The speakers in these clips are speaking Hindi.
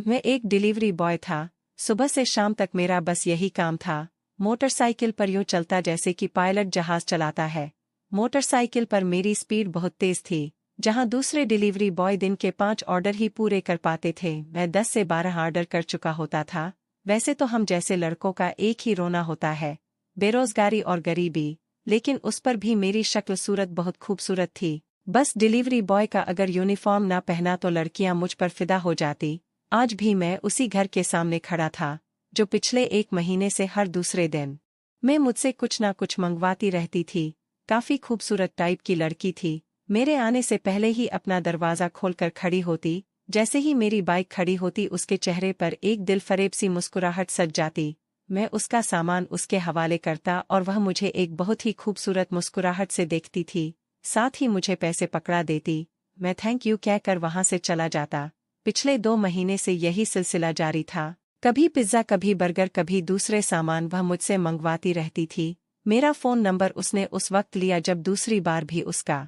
मैं एक डिलीवरी बॉय था। सुबह से शाम तक मेरा बस यही काम था। मोटरसाइकिल पर यूं चलता जैसे कि पायलट जहाज चलाता है। मोटरसाइकिल पर मेरी स्पीड बहुत तेज थी। जहां दूसरे डिलीवरी बॉय दिन के 5 ऑर्डर ही पूरे कर पाते थे, मैं 10 से 12 ऑर्डर कर चुका होता था। वैसे तो हम जैसे लड़कों का एक ही रोना होता है, बेरोजगारी और गरीबी, लेकिन उस पर भी मेरी शक्ल सूरत बहुत खूबसूरत थी। बस डिलीवरी बॉय का अगर यूनिफॉर्म ना पहना तो लड़कियां मुझ पर फिदा हो जाती। आज भी मैं उसी घर के सामने खड़ा था, जो पिछले 1 महीने से हर दूसरे दिन मैं मुझसे कुछ ना कुछ मंगवाती रहती थी। काफी खूबसूरत टाइप की लड़की थी। मेरे आने से पहले ही अपना दरवाजा खोलकर खड़ी होती। जैसे ही मेरी बाइक खड़ी होती उसके चेहरे पर एक दिलफरेब सी मुस्कुराहट सज जाती। मैं उसका सामान उसके हवाले करता और वह मुझे एक बहुत ही खूबसूरत मुस्कुराहट से देखती थी। साथ ही मुझे पैसे पकड़ा देती। मैं थैंक यू कहकर वहां से चला जाता। पिछले 2 महीने से यही सिलसिला जारी था। कभी पिज्जा, कभी बर्गर, कभी दूसरे सामान वह मुझसे मंगवाती रहती थी। मेरा फोन नंबर उसने उस वक्त लिया जब दूसरी बार भी उसका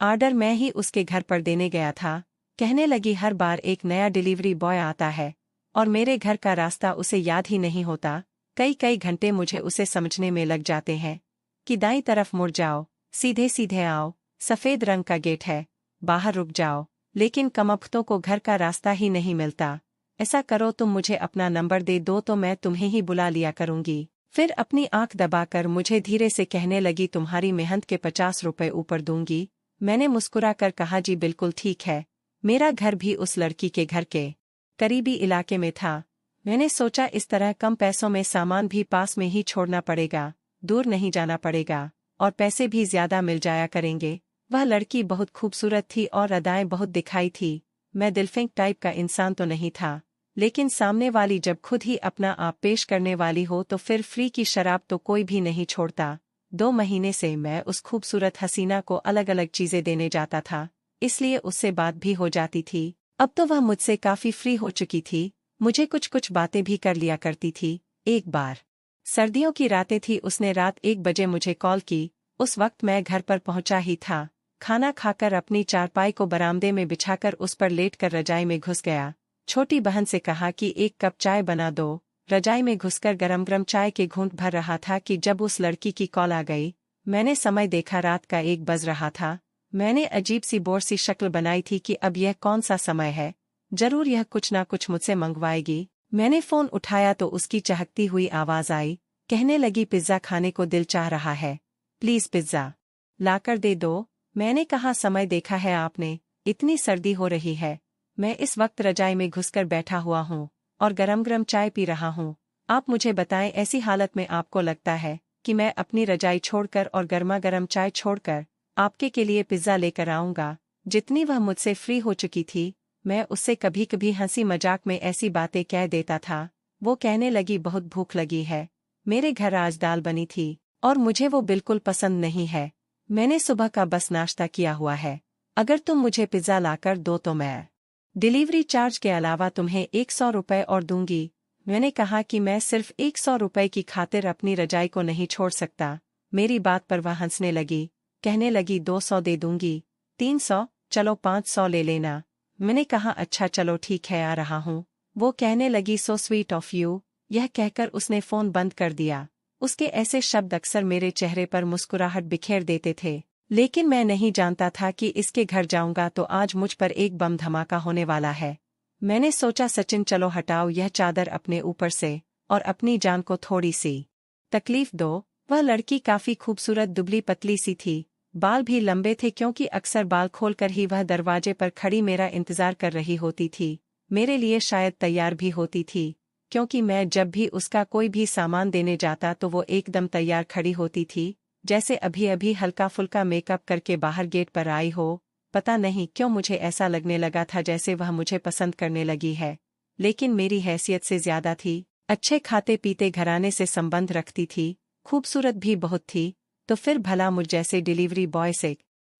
ऑर्डर मैं ही उसके घर पर देने गया था। कहने लगी हर बार एक नया डिलीवरी बॉय आता है और मेरे घर का रास्ता उसे याद ही नहीं होता। कई कई घंटे मुझे उसे समझने में लग जाते हैं कि दाईं तरफ मुड़ जाओ, सीधे सीधे आओ, सफेद रंग का गेट है, बाहर रुक जाओ। लेकिन कमबख्तों को घर का रास्ता ही नहीं मिलता। ऐसा करो, तुम मुझे अपना नंबर दे दो तो मैं तुम्हें ही बुला लिया करूंगी। फिर अपनी आंख दबाकर मुझे धीरे से कहने लगी, तुम्हारी मेहनत के 50 रुपए ऊपर दूंगी। मैंने मुस्कुराकर कहा, जी बिल्कुल ठीक है। मेरा घर भी उस लड़की के घर के करीबी इलाके में था। मैंने सोचा इस तरह कम पैसों में सामान भी पास में ही छोड़ना पड़ेगा, दूर नहीं जाना पड़ेगा और पैसे भी ज्यादा मिल जाया करेंगे। वह लड़की बहुत खूबसूरत थी और अदाएं बहुत दिखाई थी। मैं दिलफेंक टाइप का इंसान तो नहीं था, लेकिन सामने वाली जब खुद ही अपना आप पेश करने वाली हो तो फिर फ्री की शराब तो कोई भी नहीं छोड़ता। 2 महीने से मैं उस खूबसूरत हसीना को अलग अलग चीजें देने जाता था, इसलिए उससे बात भी हो जाती थी। अब तो वह मुझसे काफी फ्री हो चुकी थी, मुझे कुछ कुछ बातें भी कर लिया करती थी। एक बार सर्दियों की रातें थी, उसने रात 1 बजे मुझे कॉल की। उस वक्त मैं घर पर पहुंचा ही था। खाना खाकर अपनी चारपाई को बरामदे में बिछाकर उस पर लेटकर रजाई में घुस गया। छोटी बहन से कहा कि 1 कप चाय बना दो। रजाई में घुसकर गरम गरम चाय के घूंट भर रहा था कि जब उस लड़की की कॉल आ गई। मैंने समय देखा, रात का 1 बज रहा था। मैंने अजीब सी बोर सी शक्ल बनाई थी कि अब यह कौन सा समय है, जरूर यह कुछ ना कुछ मुझसे मंगवाएगी। मैंने फोन उठाया तो उसकी चहकती हुई आवाज आई। कहने लगी, पिज्जा खाने को दिल चाह रहा है, प्लीज पिज्जा लाकर दे दो। मैंने कहा, समय देखा है आपने, इतनी सर्दी हो रही है। मैं इस वक्त रजाई में घुसकर बैठा हुआ हूँ और गरम गरम चाय पी रहा हूँ। आप मुझे बताएं, ऐसी हालत में आपको लगता है कि मैं अपनी रजाई छोड़कर और गर्मा गर्म चाय छोड़कर आपके के लिए पिज्जा लेकर आऊंगा? जितनी वह मुझसे फ्री हो चुकी थी, मैं उससे कभी कभी हंसी मजाक में ऐसी बातें कह देता था। वो कहने लगी, बहुत भूख लगी है, मेरे घर आज दाल बनी थी और मुझे वो बिल्कुल पसंद नहीं है। मैंने सुबह का बस नाश्ता किया हुआ है। अगर तुम मुझे पिज्जा लाकर दो तो मैं डिलीवरी चार्ज के अलावा तुम्हें 100 रुपए और दूंगी। मैंने कहा कि मैं सिर्फ 100 रुपए की खातिर अपनी रजाई को नहीं छोड़ सकता। मेरी बात पर वह हंसने लगी। कहने लगी, 200 दे दूंगी, 300, चलो 500 ले लेना। मैंने कहा, अच्छा चलो ठीक है, आ रहा हूँ। वो कहने लगी, सो स्वीट ऑफ यू। यह कहकर उसने फोन बंद कर दिया। उसके ऐसे शब्द अक्सर मेरे चेहरे पर मुस्कुराहट बिखेर देते थे, लेकिन मैं नहीं जानता था कि इसके घर जाऊंगा तो आज मुझ पर एक बम धमाका होने वाला है। मैंने सोचा, सचिन चलो हटाओ यह चादर अपने ऊपर से और अपनी जान को थोड़ी सी तकलीफ दो। वह लड़की काफी खूबसूरत, दुबली पतली सी थी। बाल भी लंबे थे, क्योंकि अक्सर बाल खोलकर ही वह दरवाजे पर खड़ी मेरा इंतजार कर रही होती थी। मेरे लिए शायद तैयार भी होती थी, क्योंकि मैं जब भी उसका कोई भी सामान देने जाता तो वो एकदम तैयार खड़ी होती थी, जैसे अभी अभी हल्का फुल्का मेकअप करके बाहर गेट पर आई हो। पता नहीं क्यों मुझे ऐसा लगने लगा था जैसे वह मुझे पसंद करने लगी है, लेकिन मेरी हैसियत से ज्यादा थी। अच्छे खाते पीते घराने से संबंध रखती थी, खूबसूरत भी बहुत थी, तो फिर भला मुझ जैसे डिलीवरी बॉय से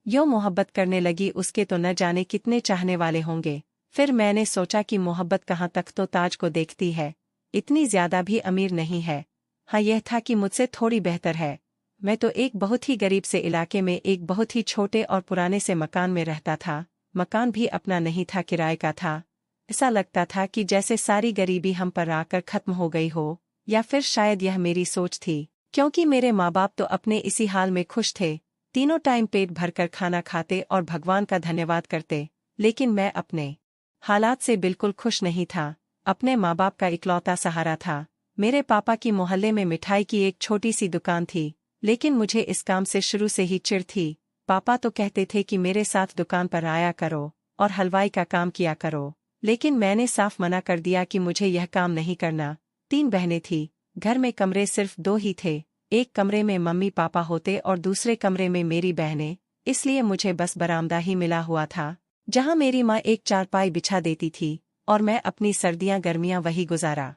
यूं मोहब्बत करने लगी। उसके तो न जाने कितने चाहने वाले होंगे। फिर मैंने सोचा कि मोहब्बत कहाँ तक तो ताज को देखती है, इतनी ज्यादा भी अमीर नहीं है। हाँ, यह था कि मुझसे थोड़ी बेहतर है। मैं तो एक बहुत ही गरीब से इलाके में एक बहुत ही छोटे और पुराने से मकान में रहता था। मकान भी अपना नहीं था, किराए का था। ऐसा लगता था कि जैसे सारी गरीबी हम पर आकर खत्म हो गई हो, या फिर शायद यह मेरी सोच थी, क्योंकि मेरे माँ बाप तो अपने इसी हाल में खुश थे, तीनों टाइम पेट भरकर खाना खाते और भगवान का धन्यवाद करते। लेकिन मैं अपने हालात से बिल्कुल खुश नहीं था, अपने माँ बाप का इकलौता सहारा था। मेरे पापा की मोहल्ले में मिठाई की एक छोटी सी दुकान थी, लेकिन मुझे इस काम से शुरू से ही चिढ़ थी। पापा तो कहते थे कि मेरे साथ दुकान पर आया करो और हलवाई का काम किया करो, लेकिन मैंने साफ मना कर दिया कि मुझे यह काम नहीं करना। 3 बहनें थीं, घर में कमरे सिर्फ 2 ही थे, एक कमरे में मम्मी पापा होते और दूसरे कमरे में मेरी बहनें, इसलिए मुझे बस बरामदा ही मिला हुआ था, जहाँ मेरी माँ एक चारपाई बिछा देती थी और मैं अपनी सर्दियाँ गर्मियाँ वही गुजारा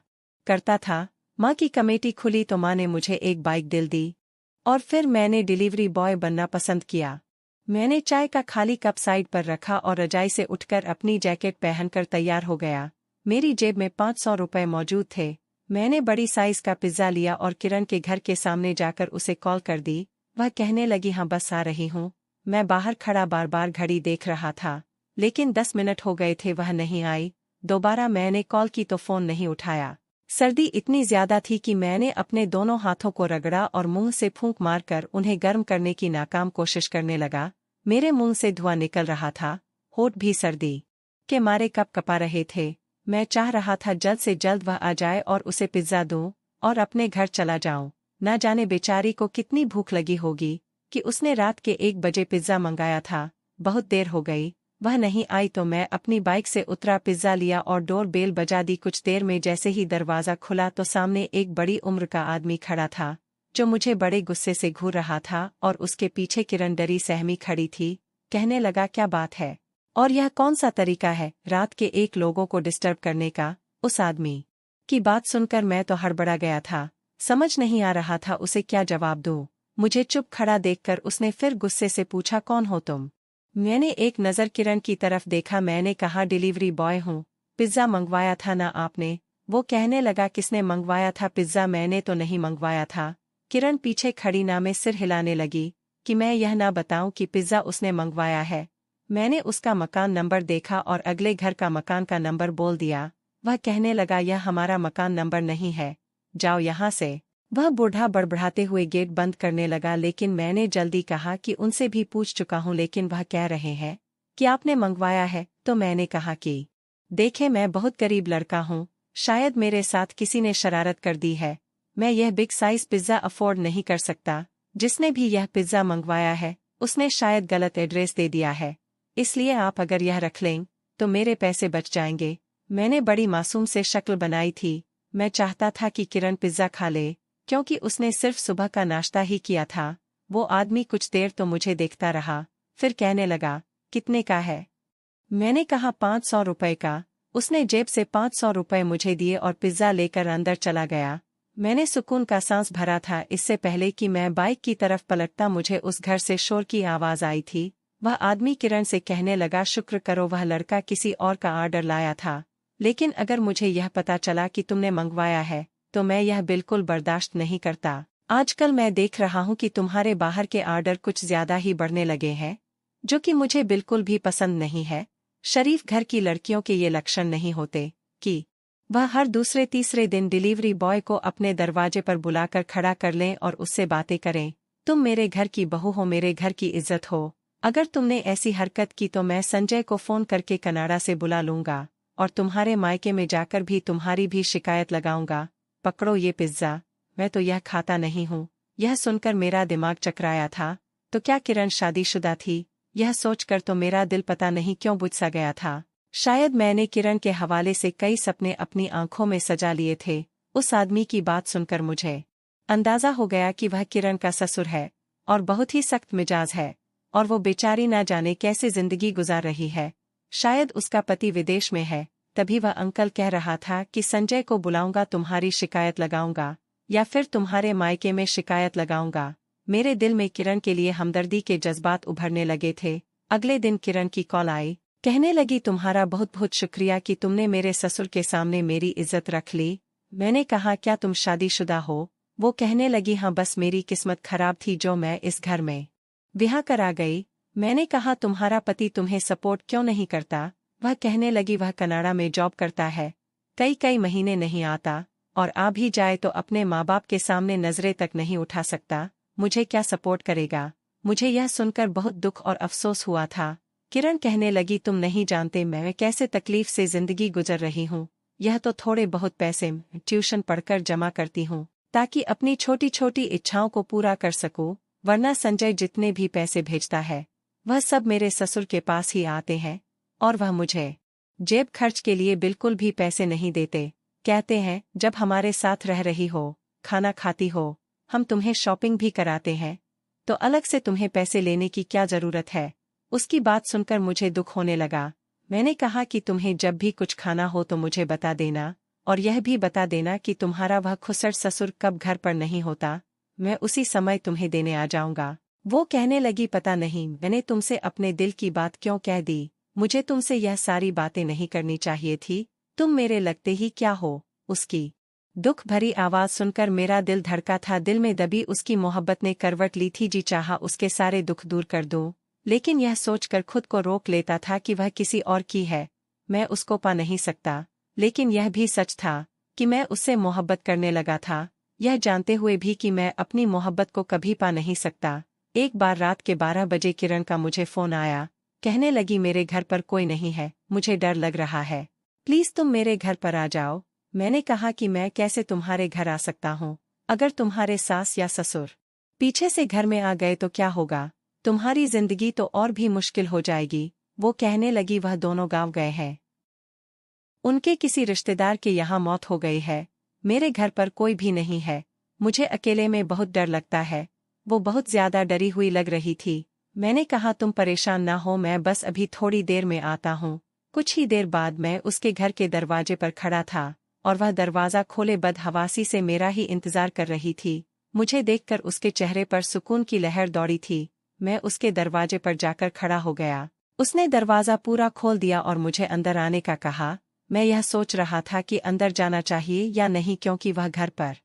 करता था। माँ की कमेटी खुली तो माँ ने मुझे एक बाइक दिल दी और फिर मैंने डिलीवरी बॉय बनना पसंद किया। मैंने चाय का खाली कप साइड पर रखा और रजाई से उठकर अपनी जैकेट पहनकर तैयार हो गया। मेरी जेब में 500 रुपये मौजूद थे। मैंने बड़ी साइज का पिज्ज़ा लिया और किरण के घर के सामने जाकर उसे कॉल कर दी। वह कहने लगी, हाँ बस आ रही हूँ। मैं बाहर खड़ा बार बार घड़ी देख रहा था, लेकिन 10 मिनट हो गए थे, वह नहीं आई। दोबारा मैंने कॉल की तो फ़ोन नहीं उठाया। सर्दी इतनी ज्यादा थी कि मैंने अपने दोनों हाथों को रगड़ा और मुंह से फूंक मारकर उन्हें गर्म करने की नाकाम कोशिश करने लगा। मेरे मुंह से धुआं निकल रहा था, होठ भी सर्दी के मारे कपकपा रहे थे। मैं चाह रहा था जल्द से जल्द वह आ जाए और उसे पिज्ज़ा दूं और अपने घर चला जाऊं। न जाने बेचारी को कितनी भूख लगी होगी कि उसने रात के 1 बजे पिज्ज़ा मंगाया था। बहुत देर हो गई, वह नहीं आई तो मैं अपनी बाइक से उतरा, पिज्ज़ा लिया और डोर बेल बजा दी। कुछ देर में जैसे ही दरवाज़ा खुला तो सामने एक बड़ी उम्र का आदमी खड़ा था, जो मुझे बड़े गुस्से से घूर रहा था, और उसके पीछे किरण डरी सहमी खड़ी थी। कहने लगा, क्या बात है और यह कौन सा तरीका है रात के 1 लोगों को डिस्टर्ब करने का। उस आदमी की बात सुनकर मैं तो हड़बड़ा गया था, समझ नहीं आ रहा था उसे क्या जवाब दूं। मुझे चुप खड़ा देखकर उसने फिर गुस्से से पूछा, कौन हो तुम? मैंने एक नज़र किरण की तरफ देखा। मैंने कहा, डिलीवरी बॉय हूँ, पिज्ज़ा मंगवाया था ना आपने? वो कहने लगा, किसने मंगवाया था पिज्ज़ा? मैंने तो नहीं मंगवाया था। किरण पीछे खड़ी ना में सिर हिलाने लगी कि मैं यह ना बताऊं कि पिज्ज़ा उसने मंगवाया है। मैंने उसका मकान नंबर देखा और अगले घर का मकान का नंबर बोल दिया। वह कहने लगा, यह हमारा मकान नंबर नहीं है, जाओ यहाँ से। वह बूढ़ा बड़बड़ाते हुए गेट बंद करने लगा, लेकिन मैंने जल्दी कहा कि उनसे भी पूछ चुका हूँ, लेकिन वह कह रहे हैं कि आपने मंगवाया है। तो मैंने कहा कि देखे, मैं बहुत गरीब लड़का हूँ, शायद मेरे साथ किसी ने शरारत कर दी है। मैं यह बिग साइज पिज्ज़ा अफोर्ड नहीं कर सकता। जिसने भी यह पिज्ज़ा मंगवाया है उसने शायद गलत एड्रेस दे दिया है, इसलिए आप अगर यह रख लें तो मेरे पैसे बच जाएंगे। मैंने बड़ी मासूम से शक्ल बनाई थी। मैं चाहता था कि किरण पिज्ज़ा खा ले, क्योंकि उसने सिर्फ सुबह का नाश्ता ही किया था। वो आदमी कुछ देर तो मुझे देखता रहा, फिर कहने लगा, कितने का है? मैंने कहा, 500 रुपये का। उसने जेब से 500 रुपये मुझे दिए और पिज्ज़ा लेकर अंदर चला गया। मैंने सुकून का सांस भरा था। इससे पहले कि मैं बाइक की तरफ पलटता, मुझे उस घर से शोर की आवाज़ आई थी। वह आदमी किरण से कहने लगा, शुक्र करो वह लड़का किसी और का ऑर्डर लाया था, लेकिन अगर मुझे यह पता चला कि तुमने मंगवाया है तो मैं यह बिल्कुल बर्दाश्त नहीं करता। आजकल मैं देख रहा हूँ कि तुम्हारे बाहर के ऑर्डर कुछ ज्यादा ही बढ़ने लगे हैं, जो कि मुझे बिल्कुल भी पसंद नहीं है। शरीफ घर की लड़कियों के ये लक्षण नहीं होते कि वह हर दूसरे तीसरे दिन डिलीवरी बॉय को अपने दरवाजे पर बुलाकर खड़ा कर लें और उससे बातें करें। तुम मेरे घर की बहू हो, मेरे घर की इज्जत हो। अगर तुमने ऐसी हरकत की तो मैं संजय को फ़ोन करके कनाडा से बुला लूंगा और तुम्हारे मायके में जाकर भी तुम्हारी भी शिकायत लगाऊंगा। पकड़ो ये पिज्ज़ा, मैं तो यह खाता नहीं हूँ। यह सुनकर मेरा दिमाग चकराया था। तो क्या किरण शादीशुदा थी? यह सोचकर तो मेरा दिल पता नहीं क्यों बुझ सा गया था। शायद मैंने किरण के हवाले से कई सपने अपनी आंखों में सजा लिए थे। उस आदमी की बात सुनकर मुझे अंदाजा हो गया कि वह किरण का ससुर है और बहुत ही सख्त मिजाज है, और वो बेचारी ना जाने कैसे जिंदगी गुजार रही है। शायद उसका पति विदेश में है। तभी वह अंकल कह रहा था कि संजय को बुलाऊंगा, तुम्हारी शिकायत लगाऊंगा, या फिर तुम्हारे मायके में शिकायत लगाऊंगा। मेरे दिल में किरण के लिए हमदर्दी के जज्बात उभरने लगे थे। अगले दिन किरण की कॉल आई, कहने लगी, तुम्हारा बहुत बहुत शुक्रिया कि तुमने मेरे ससुर के सामने मेरी इज्जत रख ली। मैंने कहा, क्या तुम शादीशुदा हो? वो कहने लगी, हाँ, बस मेरी किस्मत खराब थी जो मैं इस घर में ब्याह कर आ गई। मैंने कहा, तुम्हारा पति तुम्हें सपोर्ट क्यों नहीं करता? वह कहने लगी वह कनाडा में जॉब करता है, कई कई महीने नहीं आता, और आ भी जाए तो अपने माँ बाप के सामने नजरें तक नहीं उठा सकता, मुझे क्या सपोर्ट करेगा। मुझे यह सुनकर बहुत दुख और अफसोस हुआ था। किरण कहने लगी तुम नहीं जानते मैं कैसे तकलीफ से जिंदगी गुजर रही हूँ। यह तो थोड़े बहुत पैसे ट्यूशन पढ़कर जमा करती हूँ ताकि अपनी छोटी छोटी इच्छाओं को पूरा कर सकूं, वरना संजय जितने भी पैसे भेजता है वह सब मेरे ससुर के पास ही आते हैं, और वह मुझे जेब खर्च के लिए बिल्कुल भी पैसे नहीं देते। कहते हैं जब हमारे साथ रह रही हो, खाना खाती हो, हम तुम्हें शॉपिंग भी कराते हैं, तो अलग से तुम्हें पैसे लेने की क्या जरूरत है। उसकी बात सुनकर मुझे दुख होने लगा। मैंने कहा कि तुम्हें जब भी कुछ खाना हो तो मुझे बता देना, और यह भी बता देना कि तुम्हारा वह खुसर ससुर कब घर पर नहीं होता, मैं उसी समय तुम्हें देने आ जाऊंगा। वो कहने लगी पता नहीं मैंने तुमसे अपने दिल की बात क्यों कह दी, मुझे तुमसे यह सारी बातें नहीं करनी चाहिए थी, तुम मेरे लगते ही क्या हो। उसकी दुख भरी आवाज सुनकर मेरा दिल धड़का था। दिल में दबी उसकी मोहब्बत ने करवट ली थी। जी चाहा उसके सारे दुख दूर कर दूं, लेकिन यह सोचकर खुद को रोक लेता था कि वह किसी और की है, मैं उसको पा नहीं सकता। लेकिन यह भी सच था कि मैं उससे मोहब्बत करने लगा था, यह जानते हुए भी कि मैं अपनी मोहब्बत को कभी पा नहीं सकता। एक बार रात के 12 बजे किरण का मुझे फोन आया। कहने लगी मेरे घर पर कोई नहीं है, मुझे डर लग रहा है, प्लीज तुम मेरे घर पर आ जाओ। मैंने कहा कि मैं कैसे तुम्हारे घर आ सकता हूँ, अगर तुम्हारे सास या ससुर पीछे से घर में आ गए तो क्या होगा, तुम्हारी जिंदगी तो और भी मुश्किल हो जाएगी। वो कहने लगी वह दोनों गांव गए हैं, उनके किसी रिश्तेदार के यहाँ मौत हो गई है, मेरे घर पर कोई भी नहीं है, मुझे अकेले में बहुत डर लगता है। वो बहुत ज्यादा डरी हुई लग रही थी। मैंने कहा तुम परेशान ना हो, मैं बस अभी थोड़ी देर में आता हूँ। कुछ ही देर बाद मैं उसके घर के दरवाजे पर खड़ा था, और वह दरवाजा खोले बदहवासी से मेरा ही इंतजार कर रही थी। मुझे देखकर उसके चेहरे पर सुकून की लहर दौड़ी थी। मैं उसके दरवाजे पर जाकर खड़ा हो गया। उसने दरवाजा पूरा खोल दिया और मुझे अंदर आने का कहा। मैं यह सोच रहा था कि अंदर जाना चाहिए या नहीं, क्योंकि वह घर पर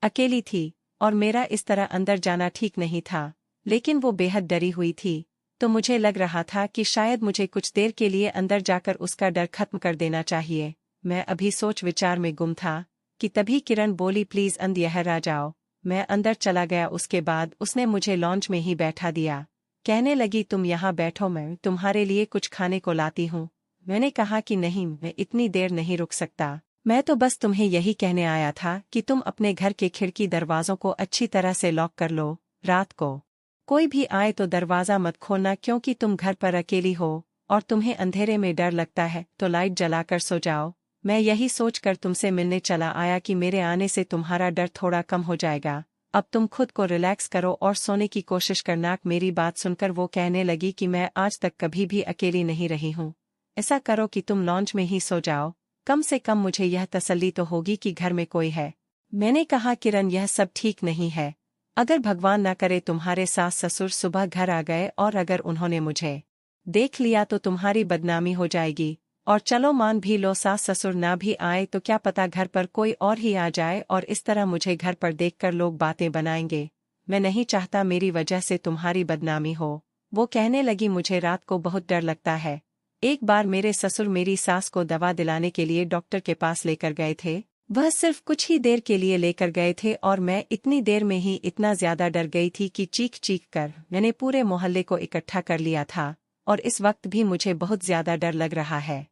अकेली थी और मेरा इस तरह अंदर जाना ठीक नहीं था। लेकिन वो बेहद डरी हुई थी, तो मुझे लग रहा था कि शायद मुझे कुछ देर के लिए अंदर जाकर उसका डर खत्म कर देना चाहिए। मैं अभी सोच विचार में गुम था कि तभी किरण बोली प्लीज अंदर आ जाओ। मैं अंदर चला गया। उसके बाद उसने मुझे लॉन्च में ही बैठा दिया। कहने लगी तुम यहाँ बैठो, मैं तुम्हारे लिए कुछ खाने को लाती हूँ। मैंने कहा कि नहीं, मैं इतनी देर नहीं रुक सकता, मैं तो बस तुम्हें यही कहने आया था कि तुम अपने घर के खिड़की दरवाजों को अच्छी तरह से लॉक कर लो। रात को कोई भी आए तो दरवाजा मत खोलना, क्योंकि तुम घर पर अकेली हो और तुम्हें अंधेरे में डर लगता है, तो लाइट जलाकर सो जाओ। मैं यही सोचकर तुमसे मिलने चला आया कि मेरे आने से तुम्हारा डर थोड़ा कम हो जाएगा। अब तुम खुद को रिलैक्स करो और सोने की कोशिश करना। मेरी बात सुनकर वो कहने लगी कि मैं आज तक कभी भी अकेली नहीं रही हूँ, ऐसा करो कि तुम लॉन्च में ही सो जाओ, कम से कम मुझे यह तसल्ली तो होगी कि घर में कोई है। मैंने कहा किरण यह सब ठीक नहीं है, अगर भगवान न करे तुम्हारे सास ससुर सुबह घर आ गए और अगर उन्होंने मुझे देख लिया तो तुम्हारी बदनामी हो जाएगी। और चलो मान भी लो सास ससुर ना भी आए तो क्या पता घर पर कोई और ही आ जाए और इस तरह मुझे घर पर देखकर लोग बातें बनाएंगे। मैं नहीं चाहता मेरी वजह से तुम्हारी बदनामी हो। वो कहने लगी मुझे रात को बहुत डर लगता है। एक बार मेरे ससुर मेरी सास को दवा दिलाने के लिए डॉक्टर के पास लेकर गए थे, वह सिर्फ कुछ ही देर के लिए लेकर गए थे और मैं इतनी देर में ही इतना ज्यादा डर गई थी कि चीख चीख कर मैंने पूरे मोहल्ले को इकट्ठा कर लिया था। और इस वक्त भी मुझे बहुत ज्यादा डर लग रहा है,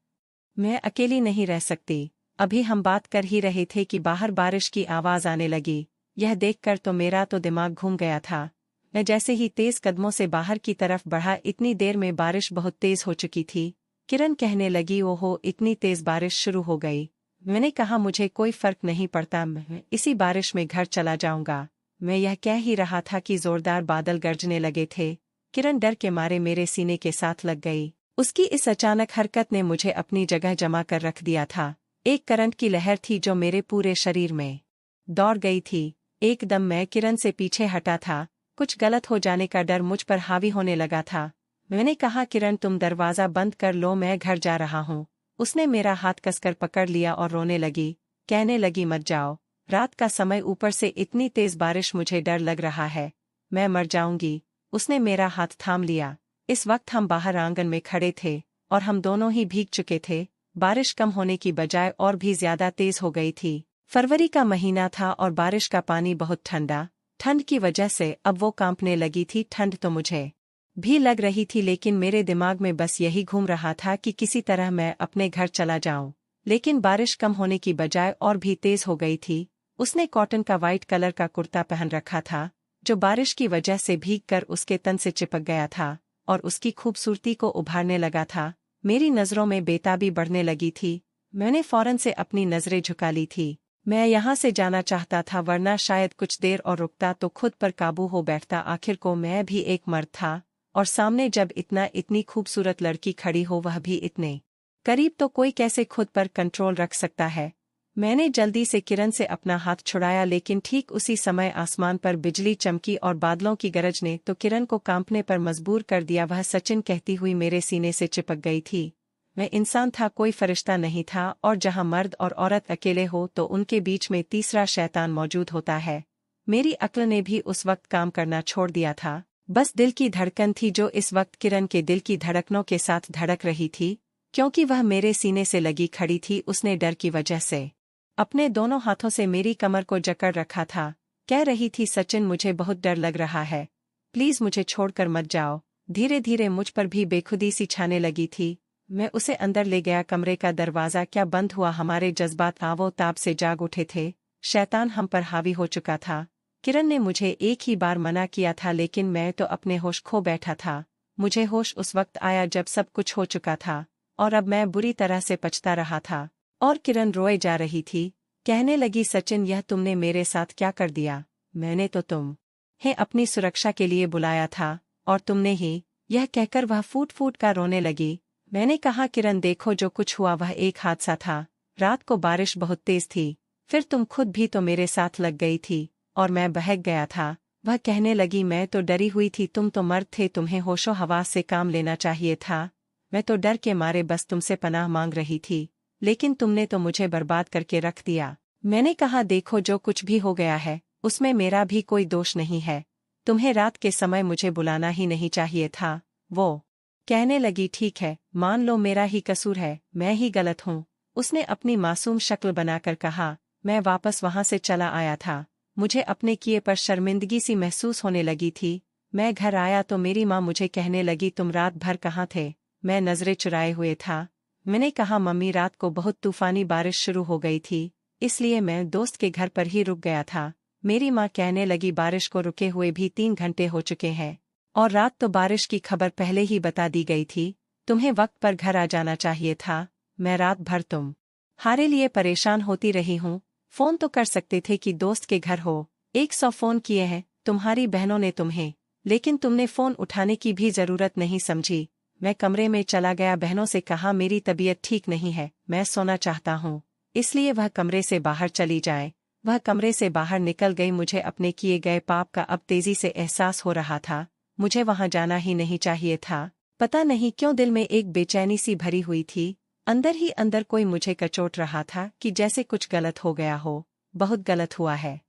मैं अकेली नहीं रह सकती। अभी हम बात कर ही रहे थे कि बाहर बारिश की आवाज आने लगी। यह देखकर तो मेरा तो दिमाग घूम गया था। मैं जैसे ही तेज कदमों से बाहर की तरफ बढ़ा, इतनी देर में बारिश बहुत तेज हो चुकी थी। किरण कहने लगी ओहो इतनी तेज बारिश शुरू हो गई। मैंने कहा मुझे कोई फर्क नहीं पड़ता, मैं इसी बारिश में घर चला जाऊंगा। मैं यह कह ही रहा था कि जोरदार बादल गरजने लगे थे। किरण डर के मारे मेरे सीने के साथ लग गई। उसकी इस अचानक हरकत ने मुझे अपनी जगह जमा कर रख दिया था। एक करंट की लहर थी जो मेरे पूरे शरीर में दौड़ गई थी। एकदम मैं किरण से पीछे हटा था। कुछ गलत हो जाने का डर मुझ पर हावी होने लगा था। मैंने कहा किरण तुम दरवाजा बंद कर लो, मैं घर जा रहा हूँ। उसने मेरा हाथ कसकर पकड़ लिया और रोने लगी। कहने लगी मत जाओ, रात का समय, ऊपर से इतनी तेज बारिश, मुझे डर लग रहा है, मैं मर जाऊंगी। उसने मेरा हाथ थाम लिया। इस वक्त हम बाहर आंगन में खड़े थे और हम दोनों ही भीग चुके थे। बारिश कम होने की बजाय और भी ज्यादा तेज हो गई थी। फरवरी का महीना था और बारिश का पानी बहुत ठंडा। ठंड की वजह से अब वो कांपने लगी थी। ठंड तो मुझे भी लग रही थी, लेकिन मेरे दिमाग में बस यही घूम रहा था कि किसी तरह मैं अपने घर चला जाऊं। लेकिन बारिश कम होने की बजाय और भी तेज हो गई थी। उसने कॉटन का वाइट कलर का कुर्ता पहन रखा था, जो बारिश की वजह से भीगकर उसके तन से चिपक गया था और उसकी खूबसूरती को उभारने लगा था। मेरी नज़रों में बेताबी बढ़ने लगी थी। मैंने फौरन से अपनी नज़रें झुका ली थी। मैं यहाँ से जाना चाहता था, वरना शायद कुछ देर और रुकता तो खुद पर काबू हो बैठता। आखिर को मैं भी एक मर्द था, और सामने जब इतनी खूबसूरत लड़की खड़ी हो, वह भी इतने करीब, तो कोई कैसे खुद पर कंट्रोल रख सकता है। मैंने जल्दी से किरण से अपना हाथ छुड़ाया, लेकिन ठीक उसी समय आसमान पर बिजली चमकी और बादलों की गरज ने तो किरण को कांपने पर मजबूर कर दिया। वह सचिन कहती हुई मेरे सीने से चिपक गई थी। मैं इंसान था, कोई फरिश्ता नहीं था, और जहां मर्द और औरत अकेले हो तो उनके बीच में तीसरा शैतान मौजूद होता है। मेरी अक्ल ने भी उस वक्त काम करना छोड़ दिया था। बस दिल की धड़कन थी जो इस वक्त किरण के दिल की धड़कनों के साथ धड़क रही थी, क्योंकि वह मेरे सीने से लगी खड़ी थी। उसने डर की वजह से अपने दोनों हाथों से मेरी कमर को जकड़ रखा था। कह रही थी, सचिन मुझे बहुत डर लग रहा है, प्लीज मुझे छोड़कर मत जाओ। धीरे धीरे मुझ पर भी बेखुदी सी छाने लगी थी। मैं उसे अंदर ले गया। कमरे का दरवाज़ा क्या बंद हुआ। हमारे जज्बात आवो ताब से जाग उठे थे। शैतान हम पर हावी हो चुका था। किरण ने मुझे एक ही बार मना किया था, लेकिन मैं तो अपने होश खो बैठा था। मुझे होश उस वक्त आया जब सब कुछ हो चुका था, और अब मैं बुरी तरह से पछता रहा था। और किरण रोए जा रही थी। कहने लगी, सचिन यह तुमने मेरे साथ क्या कर दिया। मैंने तो तुम्हें अपनी सुरक्षा के लिए बुलाया था, और तुमने ही। यह कहकर वह फूट फूट कर रोने लगी। मैंने कहा, किरण देखो, जो कुछ हुआ वह एक हादसा था। रात को बारिश बहुत तेज थी, फिर तुम खुद भी तो मेरे साथ लग गई थी, और मैं बहक गया था। वह कहने लगी, मैं तो डरी हुई थी, तुम तो मर्द थे, तुम्हें होशो हवास से काम लेना चाहिए था। मैं तो डर के मारे बस तुमसे पनाह मांग रही थी, लेकिन तुमने तो मुझे बर्बाद करके रख दिया। मैंने कहा, देखो जो कुछ भी हो गया है उसमें मेरा भी कोई दोष नहीं है। तुम्हें रात के समय मुझे बुलाना ही नहीं चाहिए था। वो कहने लगी, ठीक है, मान लो मेरा ही कसूर है, मैं ही गलत हूँ। उसने अपनी मासूम शक्ल बनाकर कहा। मैं वापस वहां से चला आया था। मुझे अपने किए पर शर्मिंदगी सी महसूस होने लगी थी। मैं घर आया तो मेरी माँ मुझे कहने लगी, तुम रात भर कहाँ थे। मैं नजरें चुराए हुए था। मैंने कहा, मम्मी रात को बहुत तूफानी बारिश शुरू हो गई थी, इसलिए मैं दोस्त के घर पर ही रुक गया था। मेरी माँ कहने लगी, बारिश को रुके हुए भी 3 घंटे हो चुके हैं, और रात तो बारिश की खबर पहले ही बता दी गई थी। तुम्हें वक्त पर घर आ जाना चाहिए था। मैं रात भर तुम्हारे लिए परेशान होती रही हूँ। फोन तो कर सकते थे कि दोस्त के घर हो। 100 फोन किए हैं तुम्हारी बहनों ने तुम्हें, लेकिन तुमने फोन उठाने की भी जरूरत नहीं समझी। मैं कमरे में चला गया, बहनों से कहा, मेरी तबीयत ठीक नहीं है, मैं सोना चाहता हूँ, इसलिए वह कमरे से बाहर चली जाए। वह कमरे से बाहर निकल गई। मुझे अपने किए गए पाप का अब तेजी से एहसास हो रहा था। मुझे वहां जाना ही नहीं चाहिए था। पता नहीं क्यों दिल में एक बेचैनी सी भरी हुई थी। अंदर ही अंदर कोई मुझे कचोट रहा था कि जैसे कुछ गलत हो गया हो। बहुत गलत हुआ है।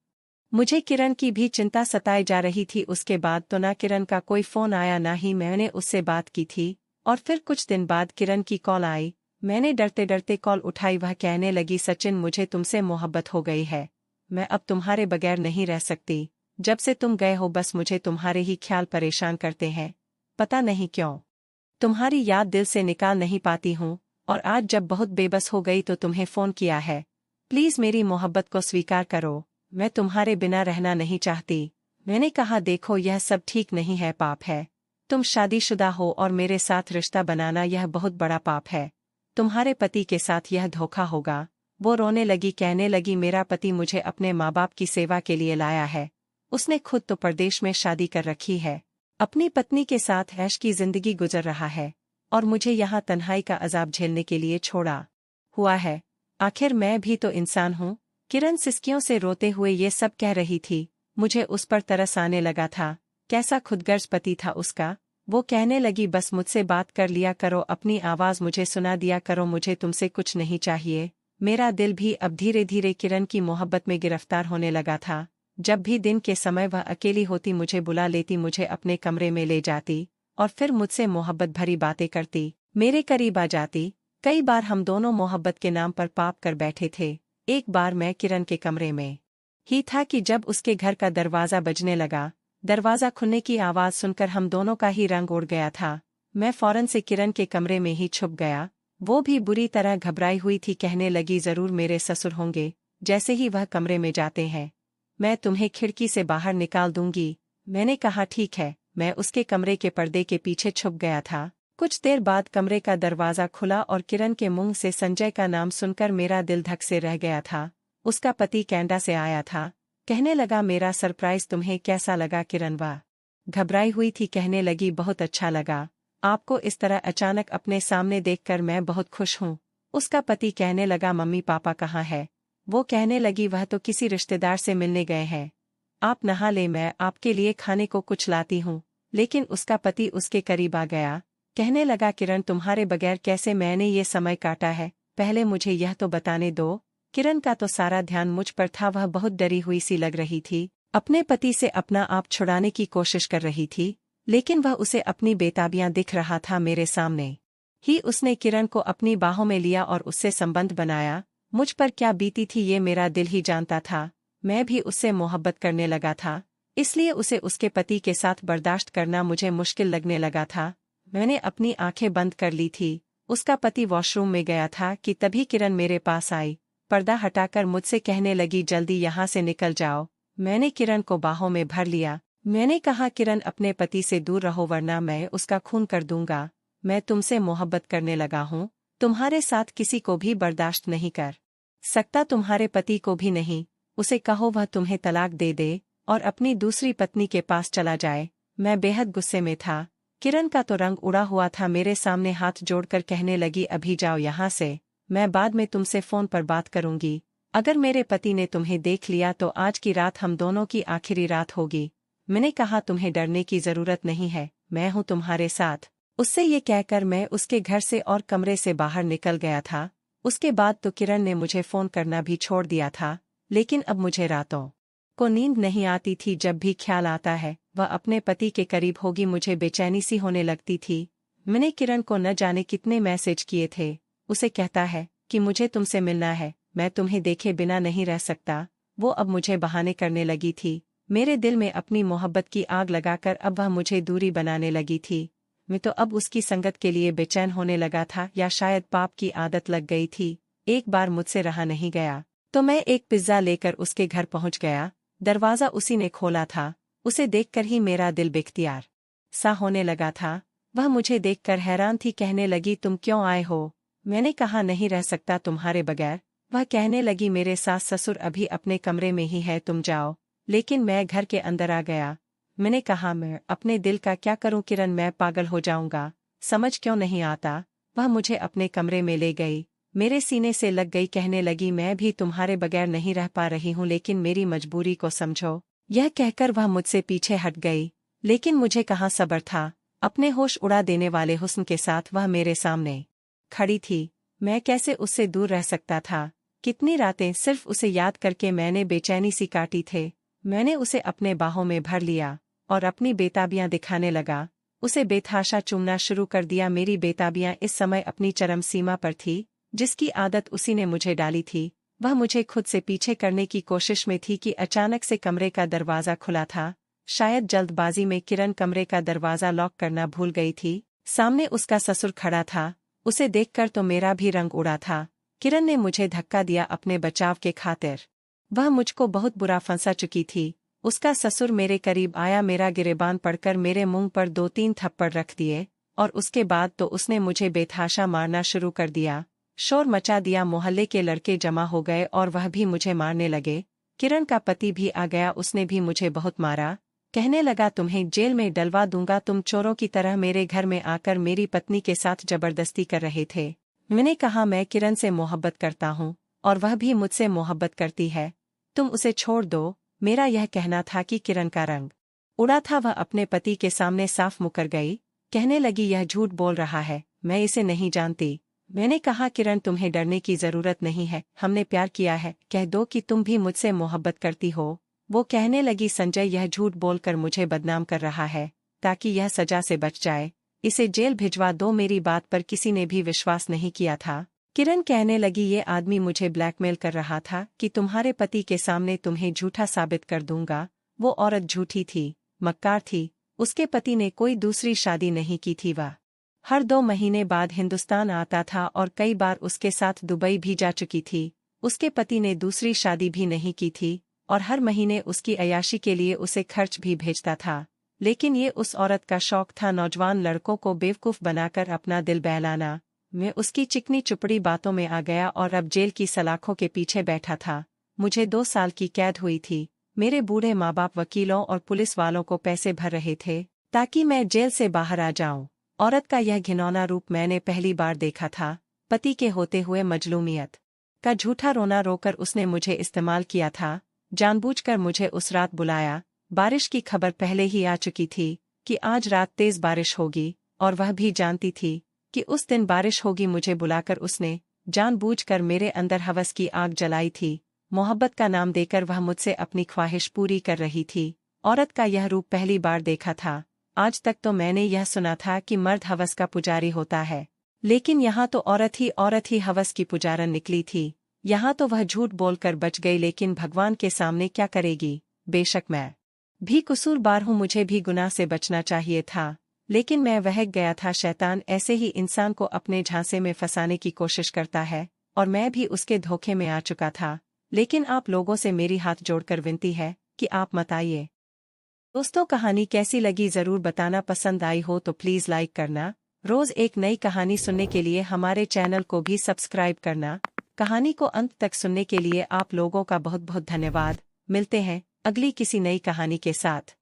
मुझे किरण की भी चिंता सताए जा रही थी। उसके बाद तो ना किरण का कोई फोन आया, ना ही मैंने उससे बात की थी। और फिर कुछ दिन बाद किरण की कॉल आई। मैंने डरते डरते कॉल उठाई। वह कहने लगी, सचिन मुझे तुमसे मोहब्बत हो गई है। मैं अब तुम्हारे बगैर नहीं रह सकती। जब से तुम गए हो बस मुझे तुम्हारे ही ख्याल परेशान करते हैं। पता नहीं क्यों तुम्हारी याद दिल से निकाल नहीं पाती हूँ, और आज जब बहुत बेबस हो गई तो तुम्हें फोन किया है। प्लीज मेरी मोहब्बत को स्वीकार करो। मैं तुम्हारे बिना रहना नहीं चाहती। मैंने कहा, देखो यह सब ठीक नहीं है, पाप है। तुम शादीशुदा हो और मेरे साथ रिश्ता बनाना यह बहुत बड़ा पाप है। तुम्हारे पति के साथ यह धोखा होगा। वो रोने लगी, कहने लगी, मेरा पति मुझे अपने माँ बाप की सेवा के लिए लाया है। उसने खुद तो परदेश में शादी कर रखी है, अपनी पत्नी के साथ ऐश की जिंदगी गुजर रहा है, और मुझे यहाँ तन्हाई का अजाब झेलने के लिए छोड़ा हुआ है। आखिर मैं भी तो इंसान हूँ। किरण सिसकियों से रोते हुए ये सब कह रही थी। मुझे उस पर तरस आने लगा था। कैसा खुदगर्ज पति था उसका। वो कहने लगी, बस मुझसे बात कर लिया करो, अपनी आवाज मुझे सुना दिया करो, मुझे तुमसे कुछ नहीं चाहिए। मेरा दिल भी अब धीरे धीरे किरण की मोहब्बत में गिरफ्तार होने लगा था। जब भी दिन के समय वह अकेली होती मुझे बुला लेती, मुझे अपने कमरे में ले जाती, और फिर मुझसे मोहब्बत भरी बातें करती। मेरे करीब आ जाती। कई बार हम दोनों मोहब्बत के नाम पर पाप कर बैठे थे। एक बार मैं किरण के कमरे में ही था कि जब उसके घर का दरवाज़ा बजने लगा। दरवाज़ा खुलने की आवाज़ सुनकर हम दोनों का ही रंग उड़ गया था। मैं फौरन से किरण के कमरे में ही छुप गया। वो भी बुरी तरह घबराई हुई थी। कहने लगी, ज़रूर मेरे ससुर होंगे। जैसे ही वह कमरे में जाते हैं, मैं तुम्हें खिड़की से बाहर निकाल दूंगी। मैंने कहा, ठीक है। मैं उसके कमरे के पर्दे के पीछे छुप गया था। कुछ देर बाद कमरे का दरवाज़ा खुला और किरण के मुंह से संजय का नाम सुनकर मेरा दिल धक से रह गया था। उसका पति कनाडा से आया था। कहने लगा, मेरा सरप्राइज तुम्हें कैसा लगा किरण? वाह, घबराई हुई थी। कहने लगी, बहुत अच्छा लगा। आपको इस तरह अचानक अपने सामने देखकर मैं बहुत खुश हूँ। उसका पति कहने लगा, मम्मी पापा कहाँ है? वो कहने लगी, वह तो किसी रिश्तेदार से मिलने गए हैं। आप नहा ले, मैं आपके लिए खाने को कुछ लाती हूँ। लेकिन उसका पति उसके करीब आ गया। कहने लगा, किरण तुम्हारे बगैर कैसे मैंने ये समय काटा है, पहले मुझे यह तो बताने दो। किरण का तो सारा ध्यान मुझ पर था। वह बहुत डरी हुई सी लग रही थी। अपने पति से अपना आप छुड़ाने की कोशिश कर रही थी, लेकिन वह उसे अपनी बेताबियां दिख रहा था। मेरे सामने ही उसने किरण को अपनी बाहों में लिया और उससे संबंध बनाया। मुझ पर क्या बीती थी ये मेरा दिल ही जानता था। मैं भी उससे मोहब्बत करने लगा था, इसलिए उसे उसके पति के साथ बर्दाश्त करना मुझे मुश्किल लगने लगा था। मैंने अपनी आंखें बंद कर ली थी। उसका पति वॉशरूम में गया था कि तभी किरण मेरे पास आई। पर्दा हटाकर मुझसे कहने लगी, जल्दी यहाँ से निकल जाओ। मैंने किरण को बाहों में भर लिया। मैंने कहा, किरण अपने पति से दूर रहो वरना मैं उसका खून कर दूंगा। मैं तुमसे मोहब्बत करने लगा हूँ। तुम्हारे साथ किसी को भी बर्दाश्त नहीं कर सकता, तुम्हारे पति को भी नहीं। उसे कहो वह तुम्हें तलाक दे दे और अपनी दूसरी पत्नी के पास चला जाए। मैं बेहद गुस्से में था। किरण का तो रंग उड़ा हुआ था। मेरे सामने हाथ जोड़कर कहने लगी, अभी जाओ यहाँ से। मैं बाद में तुमसे फ़ोन पर बात करूंगी। अगर मेरे पति ने तुम्हें देख लिया तो आज की रात हम दोनों की आखिरी रात होगी। मैंने कहा, तुम्हें डरने की ज़रूरत नहीं है, मैं हूँ तुम्हारे साथ। उससे ये कहकर मैं उसके घर से और कमरे से बाहर निकल गया था। उसके बाद तो किरण ने मुझे फ़ोन करना भी छोड़ दिया था। लेकिन अब मुझे रातों को नींद नहीं आती थी। जब भी ख्याल आता है वह अपने पति के करीब होगी, मुझे बेचैनी सी होने लगती थी। मैंने किरण को न जाने कितने मैसेज किए थे। उसे कहता है कि मुझे तुमसे मिलना है, मैं तुम्हें देखे बिना नहीं रह सकता। वो अब मुझे बहाने करने लगी थी। मेरे दिल में अपनी मोहब्बत की आग लगाकर अब वह मुझे दूरी बनाने लगी थी। मैं तो अब उसकी संगत के लिए बेचैन होने लगा था, या शायद पाप की आदत लग गई थी। एक बार मुझसे रहा नहीं गया तो मैं एक पिज्ज़ा लेकर उसके घर पहुंच गया। दरवाज़ा उसी ने खोला था। उसे देखकर ही मेरा दिल बेख्तियार सा होने लगा था। वह मुझे देखकर हैरान थी। कहने लगी, तुम क्यों आए हो? मैंने कहा, नहीं रह सकता तुम्हारे बगैर। वह कहने लगी, मेरे सास ससुर अभी अपने कमरे में ही है, तुम जाओ। लेकिन मैं घर के अंदर आ गया। मैंने कहा, मैं अपने दिल का क्या करूं किरण, मैं पागल हो जाऊंगा, समझ क्यों नहीं आता? वह मुझे अपने कमरे में ले गई, मेरे सीने से लग गई। कहने लगी, मैं भी तुम्हारे बगैर नहीं रह पा रही हूं, लेकिन मेरी मजबूरी को समझो। यह कहकर वह मुझसे पीछे हट गई। लेकिन मुझे कहाँ सब्र था। अपने होश उड़ा देने वाले हुस्न के साथ वह मेरे सामने खड़ी थी। मैं कैसे उससे दूर रह सकता था? कितनी रातें सिर्फ उसे याद करके मैंने बेचैनी सी काटी थे। मैंने उसे अपने बाहों में भर लिया और अपनी बेताबियां दिखाने लगा। उसे बेतहाशा चूमना शुरू कर दिया। मेरी बेताबियां इस समय अपनी चरम सीमा पर थी। जिसकी आदत उसी ने मुझे डाली थी, वह मुझे खुद से पीछे करने की कोशिश में थी कि अचानक से कमरे का दरवाज़ा खुला था। शायद जल्दबाजी में किरण कमरे का दरवाज़ा लॉक करना भूल गई थी। सामने उसका ससुर खड़ा था। उसे देखकर तो मेरा भी रंग उड़ा था। किरण ने मुझे धक्का दिया अपने बचाव के खातिर। वह मुझको बहुत बुरा फंसा चुकी थी। उसका ससुर मेरे करीब आया, मेरा गिरेबान पड़कर मेरे मुंह पर 2-3 थप्पड़ रख दिए और उसके बाद तो उसने मुझे बेतहाशा मारना शुरू कर दिया। शोर मचा दिया। मोहल्ले के लड़के जमा हो गए और वह भी मुझे मारने लगे। किरण का पति भी आ गया, उसने भी मुझे बहुत मारा। कहने लगा, तुम्हें जेल में डलवा दूंगा, तुम चोरों की तरह मेरे घर में आकर मेरी पत्नी के साथ जबरदस्ती कर रहे थे। मैंने कहा, मैं किरण से मोहब्बत करता हूँ और वह भी मुझसे मोहब्बत करती है, तुम उसे छोड़ दो। मेरा यह कहना था कि किरण का रंग उड़ा था। वह अपने पति के सामने साफ मुकर गई। कहने लगी, यह झूठ बोल रहा है, मैं इसे नहीं जानती। मैंने कहा, किरण तुम्हें डरने की जरूरत नहीं है, हमने प्यार किया है, कह दो कि तुम भी मुझसे मोहब्बत करती हो। वो कहने लगी, संजय यह झूठ बोलकर मुझे बदनाम कर रहा है ताकि यह सजा से बच जाए, इसे जेल भिजवा दो। मेरी बात पर किसी ने भी विश्वास नहीं किया था। किरण कहने लगी, ये आदमी मुझे ब्लैकमेल कर रहा था कि तुम्हारे पति के सामने तुम्हें झूठा साबित कर दूंगा। वो औरत झूठी थी, मक्कार थी। उसके पति ने कोई दूसरी शादी नहीं की थी। वह हर 2 महीने बाद हिंदुस्तान आता था और कई बार उसके साथ दुबई भी जा चुकी थी। उसके पति ने दूसरी शादी भी नहीं की थी और हर महीने उसकी अय्याशी के लिए उसे खर्च भी भेजता था। लेकिन ये उस औरत का शौक था, नौजवान लड़कों को बेवकूफ़ बनाकर अपना दिल बहलाना। मैं उसकी चिकनी चुपड़ी बातों में आ गया और अब जेल की सलाखों के पीछे बैठा था। मुझे 2 साल की कैद हुई थी। मेरे बूढ़े माँ बाप वकीलों और पुलिस वालों को पैसे भर रहे थे ताकि मैं जेल से बाहर आ जाऊं। औरत का यह घिनौना रूप मैंने पहली बार देखा था। पति के होते हुए मजलूमियत का झूठा रोना रोकर उसने मुझे इस्तेमाल किया था। जानबूझकर मुझे उस रात बुलाया। बारिश की खबर पहले ही आ चुकी थी कि आज रात तेज बारिश होगी और वह भी जानती थी कि उस दिन बारिश होगी। मुझे बुलाकर उसने जानबूझकर मेरे अंदर हवस की आग जलाई थी। मोहब्बत का नाम देकर वह मुझसे अपनी ख्वाहिश पूरी कर रही थी। औरत का यह रूप पहली बार देखा था। आज तक तो मैंने यह सुना था कि मर्द हवस का पुजारी होता है, लेकिन यहाँ तो औरत ही हवस की पुजारन निकली थी। यहाँ तो वह झूठ बोलकर बच गई, लेकिन भगवान के सामने क्या करेगी। बेशक मैं भी कसूरवार हूँ, मुझे भी गुनाह से बचना चाहिए था, लेकिन मैं बहक गया था। शैतान ऐसे ही इंसान को अपने झांसे में फंसाने की कोशिश करता है और मैं भी उसके धोखे में आ चुका था। लेकिन आप लोगों से मेरी हाथ जोड़कर विनती है कि आप मत आइए। दोस्तों, कहानी कैसी लगी ज़रूर बताना। पसंद आई हो तो प्लीज़ लाइक करना। रोज़ एक नई कहानी सुनने के लिए हमारे चैनल को भी सब्सक्राइब करना। कहानी को अंत तक सुनने के लिए आप लोगों का बहुत बहुत धन्यवाद। मिलते हैं अगली किसी नई कहानी के साथ।